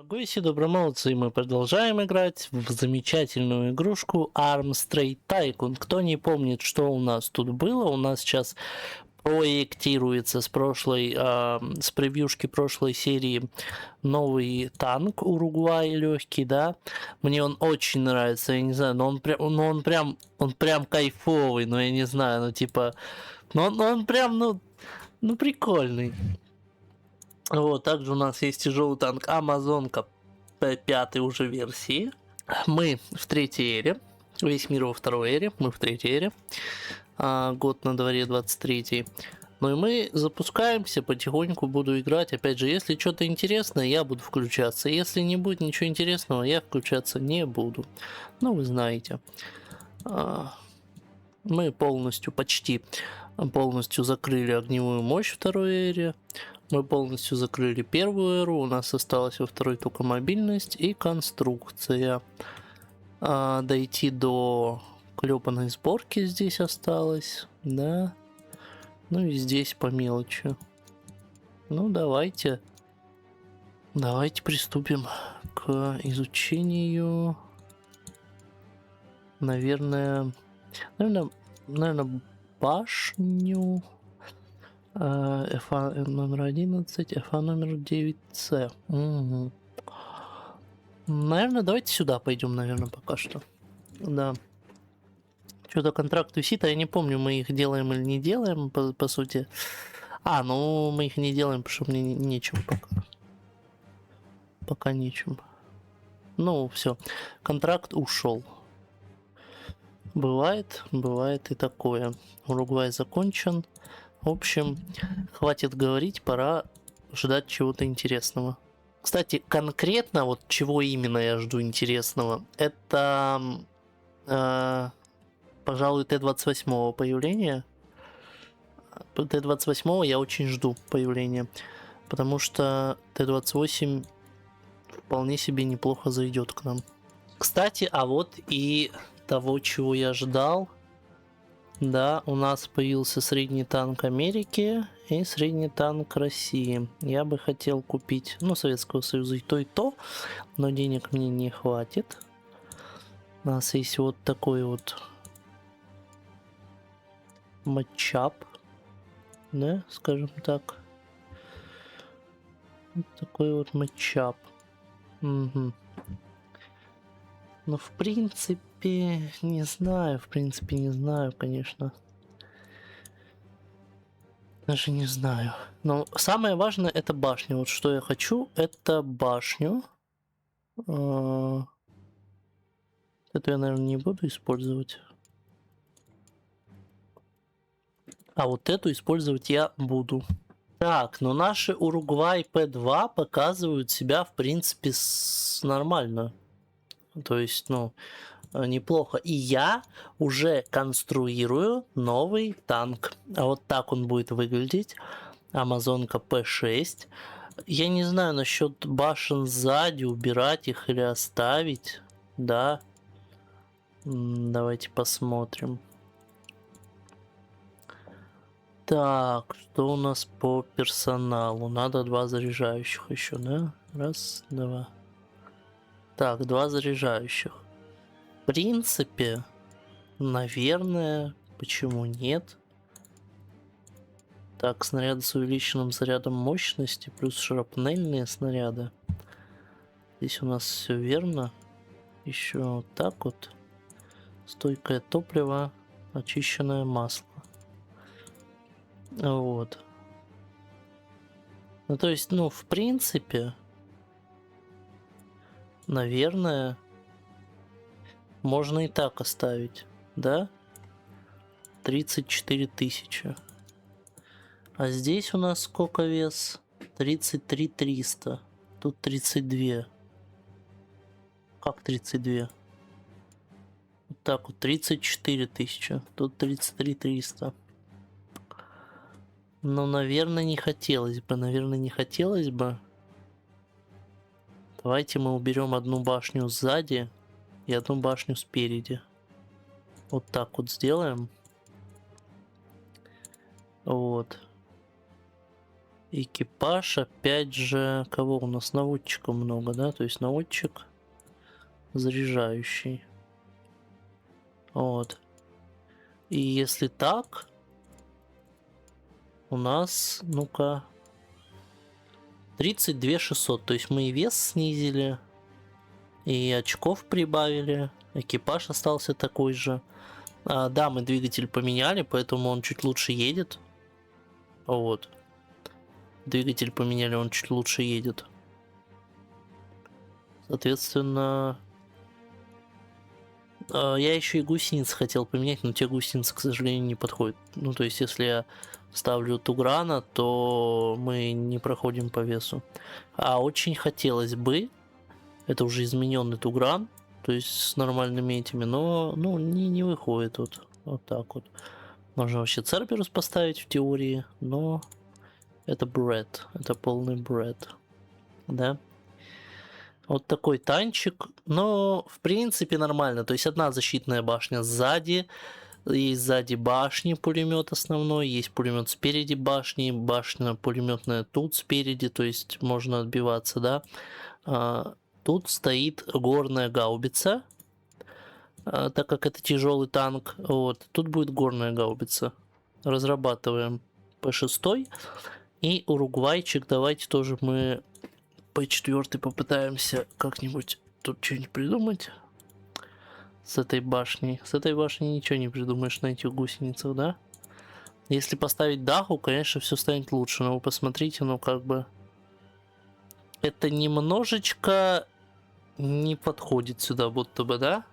Гойси, добро молодцы, и мы продолжаем играть в замечательную игрушку Arm Straight Tycoon. Кто не помнит, что у нас тут было, у нас сейчас проектируется с с превьюшки прошлой серии новый танк Уругвай легкий, да. Мне он очень нравится, я не знаю, но он прям кайфовый, но я не знаю, ну типа, он прям, ну прикольный. Вот, также у нас есть тяжелый танк Амазонка П5 уже версии. Мы в третьей эре. Весь мир во второй эре, мы в третьей эре. Год на дворе 23-й. Ну и мы запускаемся, потихоньку буду играть. Опять же, если что-то интересное, я буду включаться. Если не будет ничего интересного, я включаться не буду. Ну, вы знаете. Мы почти полностью закрыли огневую мощь второй эре. Мы полностью закрыли первую эру, у нас осталась во второй только мобильность и конструкция. Дойти до клепанной сборки здесь осталось, да. Ну и здесь по мелочи. Ну давайте приступим к изучению. Наверное, башню. ФА номер 11, ФА номер 9С. Угу. Наверное, давайте сюда пойдем, наверное, пока что. Да. Что-то контракт висит, а я не помню, мы их делаем или не делаем, по сути. Ну, мы их не делаем, потому что мне нечем пока. Пока нечем. Ну, все. Контракт ушел. Бывает и такое. Уругвай закончен. В общем, хватит говорить, пора ждать чего-то интересного. Кстати, конкретно вот чего именно я жду интересного, это, пожалуй, Т-28 появления. Т-28 я очень жду появления, потому что Т-28 вполне себе неплохо зайдет к нам. Кстати, вот и того, чего я ждал. Да, у нас появился средний танк Америки и средний танк России. Я бы хотел купить, Советского Союза и то, но денег мне не хватит. У нас есть вот такой вот матчап, да, скажем так. Вот такой вот матчап. Угу. В принципе, не знаю, конечно. Даже не знаю. Но самое важное это башня. Вот что я хочу, это башню. Это я, наверное, не буду использовать. Вот эту использовать я буду. Так, но наши Уругвай П2 показывают себя, в принципе, нормально. То есть, неплохо. И я уже конструирую новый танк. Вот так он будет выглядеть. Амазонка П6. Я не знаю насчет башен сзади, убирать их или оставить. Да. Давайте посмотрим. Так, что у нас по персоналу? Надо 2 заряжающих еще, да? Раз, два. Так, 2 заряжающих. В принципе, наверное, почему нет? Так, снаряды с увеличенным зарядом мощности, плюс шрапнельные снаряды. Здесь у нас все верно. Еще вот так вот. Стойкое топливо, очищенное масло. Вот. То есть, в принципе, наверное, можно и так оставить, да? 34 тысячи. А здесь у нас сколько вес? 33 300. Тут 32. Как 32? Вот так вот, 34 тысячи. Тут 33 300. Но, наверное, не хотелось бы. Давайте мы уберем одну башню сзади и одну башню спереди. Вот так вот сделаем. Вот. Экипаж, опять же, кого у нас? Наводчика много, да? То есть наводчик, заряжающий. Вот. И если так, у нас, ну-ка, 32 600. То есть мы и вес снизили, и очков прибавили. Экипаж остался такой же. Да, мы двигатель поменяли, поэтому он чуть лучше едет. Вот. Двигатель поменяли, он чуть лучше едет. Соответственно, я еще и гусениц хотел поменять, но те гусеницы, к сожалению, не подходят. Ну, то есть, если я ставлю Туграна, то мы не проходим по весу. А очень хотелось бы, это уже измененный Тугран, то есть с нормальными этими, но ну, не выходит вот так вот. Можно вообще Церберус поставить в теории, но это бред, это полный бред, да. Вот такой танчик, но в принципе нормально. То есть одна защитная башня сзади, и сзади башни пулемет основной, есть пулемет спереди башни, башня пулеметная тут спереди, то есть можно отбиваться, да. Тут стоит горная гаубица, так как это тяжелый танк. Вот, тут будет горная гаубица. Разрабатываем П6. И уругвайчик, давайте тоже мы П4 попытаемся как-нибудь тут что-нибудь придумать. С этой башней. С этой башней ничего не придумаешь на этих гусеницах, да? Если поставить даху, конечно, все станет лучше. Но вы посмотрите, ну как бы... Это немножечко не подходит сюда, будто бы, да?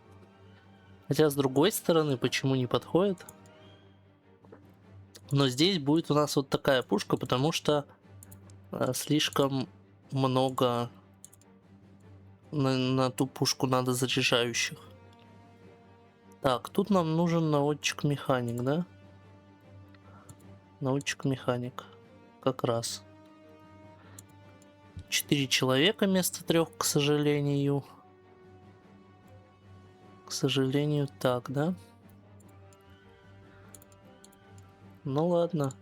Хотя, с другой стороны, почему не подходит? Но здесь будет у нас вот такая пушка, потому что слишком много на ту пушку надо заряжающих. Так, тут нам нужен наводчик-механик, да? Наводчик-механик. Как раз. 4 человека вместо 3, к сожалению. К сожалению, так, да? Ну ладно.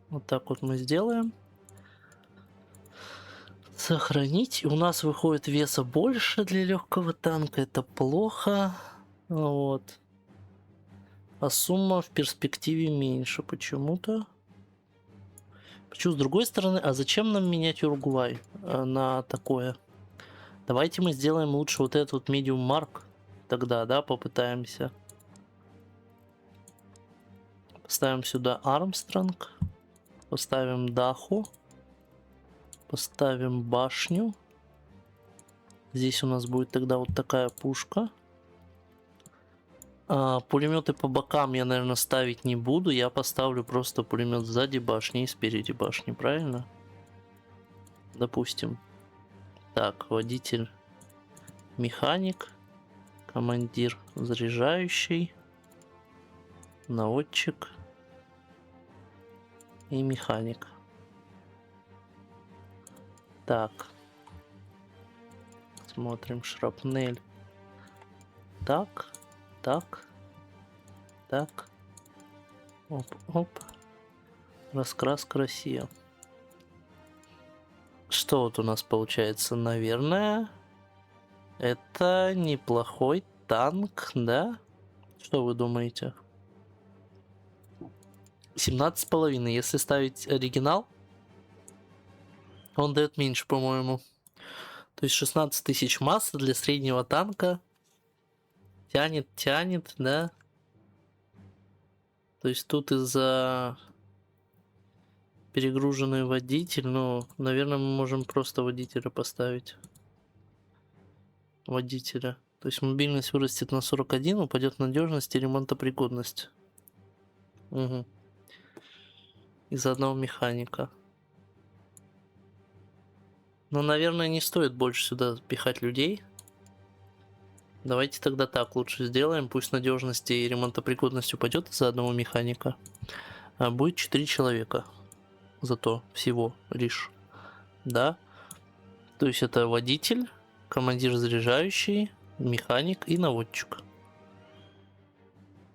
Вот так вот мы сделаем. Сохранить. У нас выходит веса больше для легкого танка. Это плохо. Вот. А сумма в перспективе меньше почему-то. Почему с другой стороны? А зачем нам менять Уругвай на такое? Давайте мы сделаем лучше вот этот вот Medium Mark. Тогда, да, попытаемся. Поставим сюда Армстронг. Поставим Даху. Поставим башню. Здесь у нас будет тогда вот такая пушка. Пулеметы по бокам я, наверное, ставить не буду. Я поставлю просто пулемет сзади башни и спереди башни, правильно? Допустим. Так, водитель, механик, командир заряжающий, наводчик и механик. Так. Смотрим шрапнель. Так. Так. Так. Оп, оп. Раскраска Россия. Что вот у нас получается? Наверное, это неплохой танк, да? Что вы думаете? 17,5. Если ставить оригинал, он дает меньше, по-моему. То есть 16 тысяч массы для среднего танка. Тянет, да? То есть тут из-за перегруженный водитель, ну, наверное, мы можем просто водителя поставить. Водителя. То есть мобильность вырастет на 41, упадет надежность и ремонтопригодность. Угу. Из-за одного механика. Но, наверное, не стоит больше сюда пихать людей. Давайте тогда так лучше сделаем. Пусть надежность и ремонтопригодность упадет из-за одного механика. А будет 4 человека. Зато всего лишь. Да. То есть это водитель, командир заряжающий, механик и наводчик.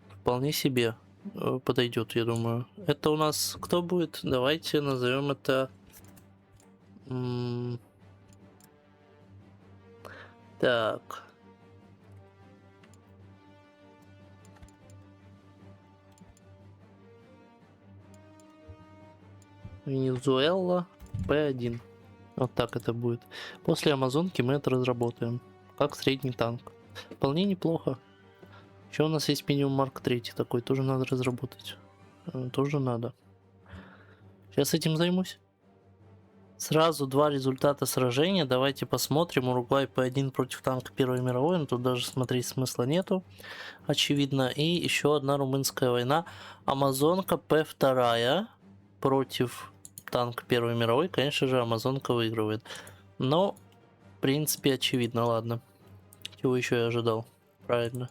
Вполне себе. подойдет, я думаю. Это у нас кто будет? Давайте назовем это... Так. Венесуэла P1. Вот так это будет. После Амазонки мы это разработаем. Как средний танк. Вполне неплохо. Еще у нас есть минимум Марк 3 такой. Тоже надо разработать. Тоже надо. Сейчас этим займусь. Сразу два результата сражения. Давайте посмотрим. Уругвай P1 против танка Первой мировой. Но тут даже смотреть смысла нету. Очевидно. И еще одна румынская война. Амазонка P2 против танка Первой мировой. Конечно же, Амазонка выигрывает. Но, в принципе, очевидно. Ладно. Чего еще я ожидал? Правильно.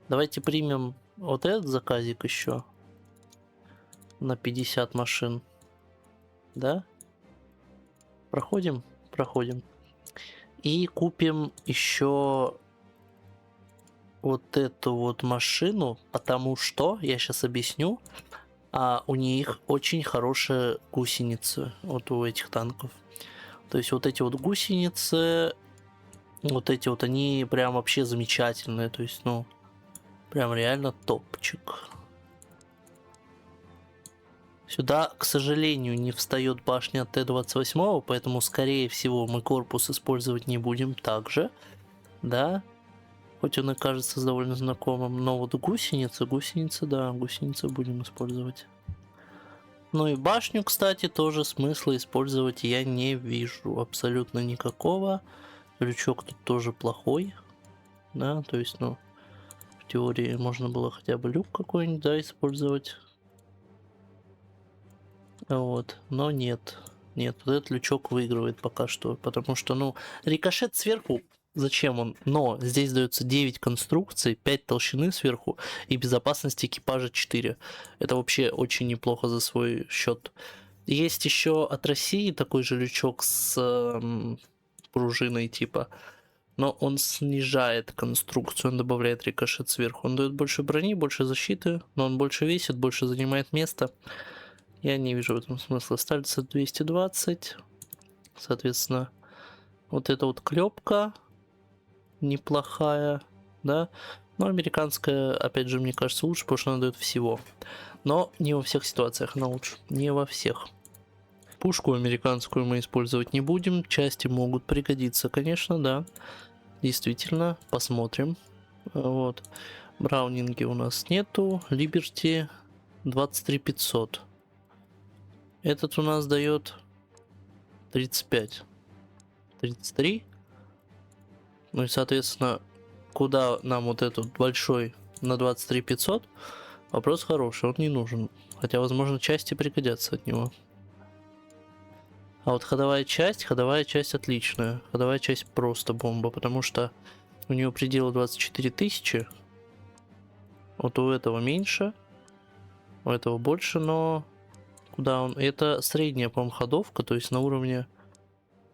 Давайте примем вот этот заказик еще. На 50 машин. Да? Проходим? Проходим. И купим еще вот эту вот машину, потому что, я сейчас объясню, у них очень хорошая гусеница, вот у этих танков. То есть вот эти вот гусеницы, вот эти вот, они прям вообще замечательные, то есть, ну, прям реально топчик. Сюда, к сожалению, не встает башня Т-28, поэтому, скорее всего, мы корпус использовать не будем также, да. Хоть он и кажется довольно знакомым, но вот гусеницы, да, гусеницы будем использовать. Ну и башню, кстати, тоже смысла использовать я не вижу абсолютно никакого. Лючок тут тоже плохой, да, то есть, ну, в теории можно было хотя бы люк какой-нибудь, да, использовать. Вот, но нет. Нет, вот этот лючок выигрывает пока что, потому что, ну, рикошет сверху, зачем он? Но здесь дается 9 конструкций, 5 толщины сверху и безопасность экипажа 4. Это вообще очень неплохо за свой счет. Есть еще от России такой же лючок с пружиной типа, но он снижает конструкцию, он добавляет рикошет сверху. Он дает больше брони, больше защиты, но он больше весит, больше занимает место. Я не вижу в этом смысла. Ставится 220. Соответственно, вот эта вот клепка неплохая, да. Но американская, опять же, мне кажется, лучше, потому что она дает всего. Но не во всех ситуациях она лучше. Не во всех. Пушку американскую мы использовать не будем. Части могут пригодиться, конечно, да. Действительно, посмотрим. Вот. Браунинги у нас нету. Либерти 23500. Этот у нас дает 35. 33. Ну и, соответственно, куда нам вот этот большой на 23500? Вопрос хороший, он не нужен. Хотя, возможно, части пригодятся от него. А вот ходовая часть отличная. Ходовая часть просто бомба, потому что у нее предел 24 тысячи. Вот у этого меньше, у этого больше, но куда он? Это средняя, по-моему, ходовка, то есть на уровне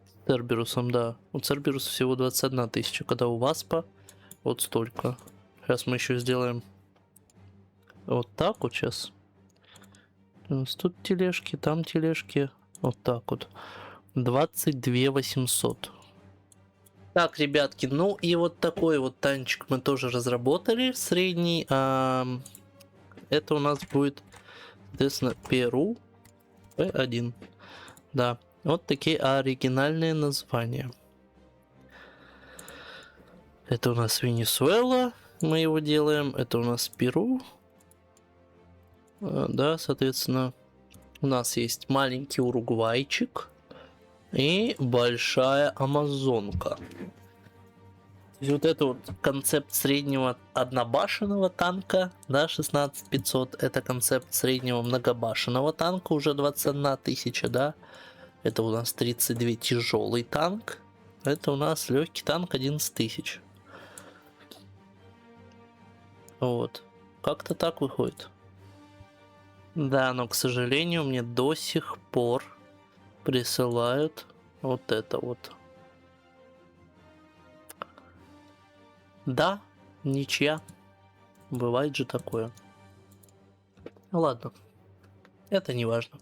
с Церберусом, да. У Церберуса всего 21 тысяча, когда у Васпа вот столько. Сейчас мы еще сделаем вот так вот сейчас. Тут тележки, там тележки. Вот так вот. 22 800. Так, ребятки, ну и вот такой вот танчик мы тоже разработали. Средний. Это у нас будет, соответственно, Перу P1. Да, вот такие оригинальные названия. Это у нас Венесуэла. Мы его делаем. Это у нас Перу. Да, соответственно, у нас есть маленький уругвайчик и большая амазонка. И вот это вот концепт среднего однобашенного танка, да, 16500. Это концепт среднего многобашенного танка, уже 21 тысяча, да. Это у нас 32 тяжелый танк. Это у нас легкий танк 11 тысяч. Вот. Как-то так выходит. Да, но, к сожалению, мне до сих пор присылают вот это вот. Да, ничья. Бывает же такое. Ладно, это не важно.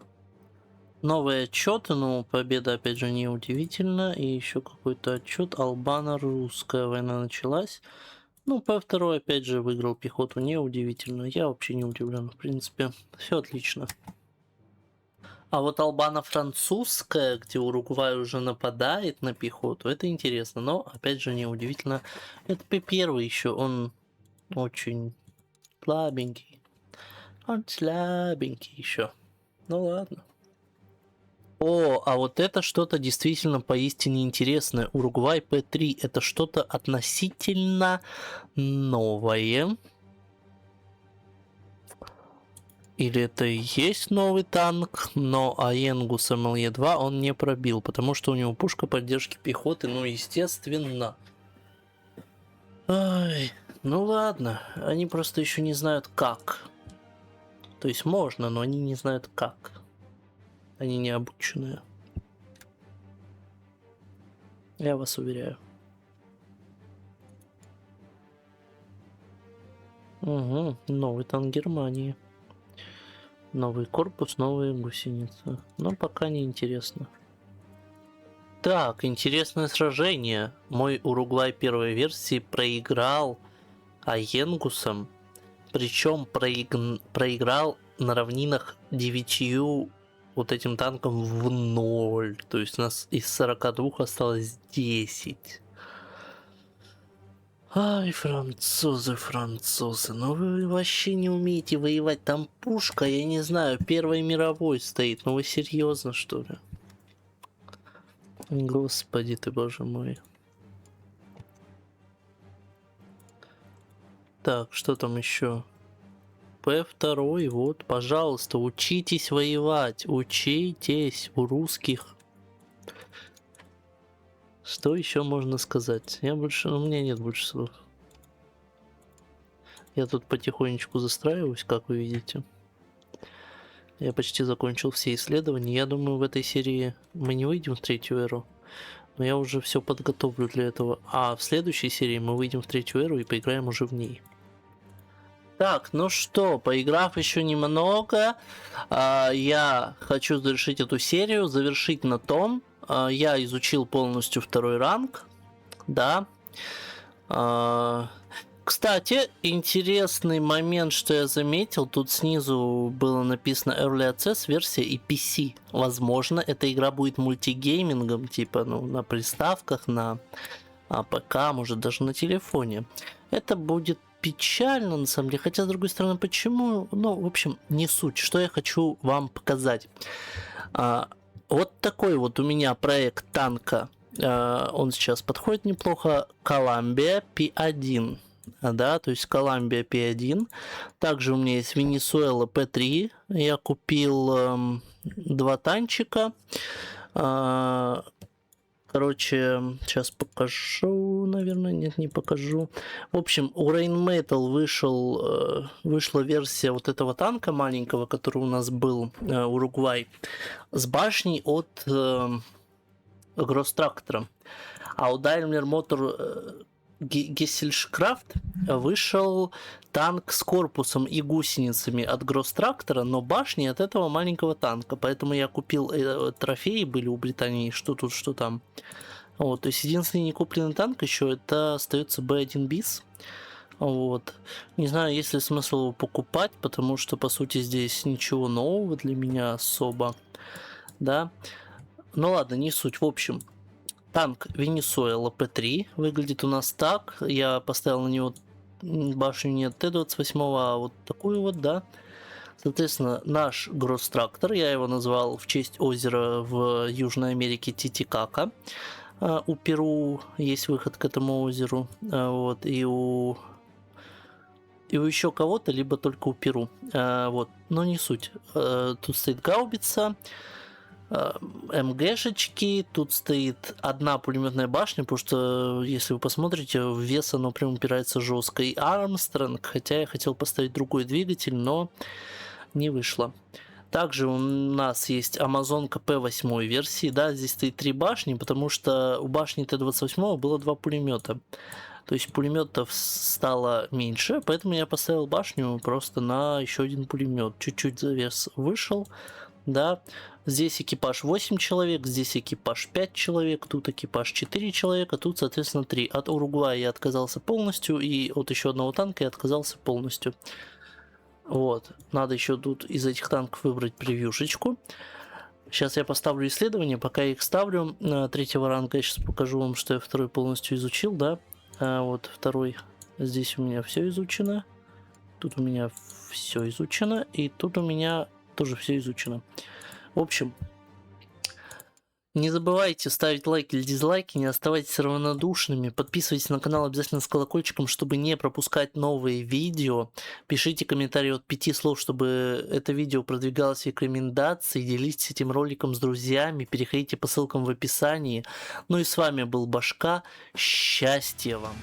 Новые отчеты, ну, победа, опять же, не удивительно. И еще какой-то отчет. Албано-русская война началась. Ну, П2, опять же, выиграл пехоту, не удивительно. Я вообще не удивлен, в принципе. Все отлично. А вот Албано-французская, где Уругвай уже нападает на пехоту, это интересно. Но, опять же, не удивительно. Это П1 еще, он очень слабенький. Он слабенький еще. Ну ладно. О, а вот это что-то действительно поистине интересное. Уругвай П3 это что-то относительно новое. Или это и есть новый танк, но Аенгус МЛЕ-2 он не пробил, потому что у него пушка поддержки пехоты, ну естественно. Ай, ну ладно, они просто еще не знают как. То есть можно, но они не знают как. Они не обученные. Я вас уверяю. Угу, новый танк Германии. Новый корпус, новые гусеницы. Но пока не интересно. Так, интересное сражение. Мой Уругвай первой версии проиграл Аенгусом. Причем проиграл на равнинах 9 вот этим танком в 0. То есть у нас из 42 осталось 10. Ай, французы, ну вы вообще не умеете воевать. Там пушка, я не знаю, Первой мировой стоит. Ну вы серьезно, что ли? Господи ты, боже мой. Так, что там еще? П2, вот, пожалуйста, учитесь воевать. Учитесь у русских. Что еще можно сказать? Я больше, у меня нет больше слов. Я тут потихонечку застраиваюсь, как вы видите. Я почти закончил все исследования. Я думаю, в этой серии мы не выйдем в третью эру. Но я уже все подготовлю для этого. А в следующей серии мы выйдем в третью эру и поиграем уже в ней. Так, ну что, поиграв еще немного, я хочу завершить эту серию. Завершить на том, я изучил полностью второй ранг. Да. Кстати, интересный момент, что я заметил, тут снизу было написано Early Access версия и PC. Возможно, эта игра будет мультигеймингом, типа, ну, на приставках, на ПК, может даже на телефоне. Это будет печально, на самом деле, хотя, с другой стороны, почему? Ну, в общем, не суть. Что я хочу вам показать. Вот такой вот у меня проект танка. Он сейчас подходит неплохо. Columbia P1. Да, то есть Columbia P1. Также у меня есть Venezuela P3. Я купил 2 танчика. Короче, сейчас покажу, наверное, нет, не покажу. В общем, у Rainmetal вышла версия вот этого танка маленького, который у нас был, Уругвай, с башней от Гросс-трактора. А у Daimler Motor Gesellschaft вышел танк с корпусом и гусеницами от Гросс-трактора, но башни от этого маленького танка. Поэтому я купил трофеи, были у Британии, что тут, что там. Вот, то есть единственный не купленный танк еще это остается B1 BIS. Вот. Не знаю, есть ли смысл его покупать, потому что, по сути, здесь ничего нового для меня особо. Да. Ну ладно, не суть. В общем, танк Venezuela P3 выглядит у нас так. Я поставил на него башню не Т-28, а вот такую вот, да. Соответственно, наш Гросс-трактор, я его назвал в честь озера в Южной Америке Титикака. У Перу есть выход к этому озеру. Вот, и у еще кого-то, либо только у Перу. Вот, но не суть. Тут стоит гаубица, МГшечки, тут стоит одна пулеметная башня, потому что, если вы посмотрите, в вес оно прям упирается жестко. И Армстронг, хотя я хотел поставить другой двигатель, но не вышло. Также у нас есть Амазонка П8 версии, да, здесь стоит 3 башни, потому что у башни Т-28 было 2 пулемета. То есть пулеметов стало меньше, поэтому я поставил башню просто на еще один пулемет. Чуть-чуть завес вышел, да. Здесь экипаж 8 человек, здесь экипаж 5 человек, тут экипаж 4 человека, тут, соответственно, 3. От Уругвая я отказался полностью, и от еще одного танка я отказался полностью. Вот, надо еще тут из этих танков выбрать превьюшечку. Сейчас я поставлю исследования, пока я их ставлю. Третьего ранга я сейчас покажу вам, что я второй полностью изучил, да. Вот второй, здесь у меня все изучено. Тут у меня все изучено, и тут у меня тоже все изучено. В общем, не забывайте ставить лайки или дизлайки, не оставайтесь равнодушными, подписывайтесь на канал обязательно с колокольчиком, чтобы не пропускать новые видео. Пишите комментарии от 5 слов, чтобы это видео продвигалось в рекомендации, делитесь этим роликом с друзьями, переходите по ссылкам в описании. Ну и с вами был Башка, счастья вам!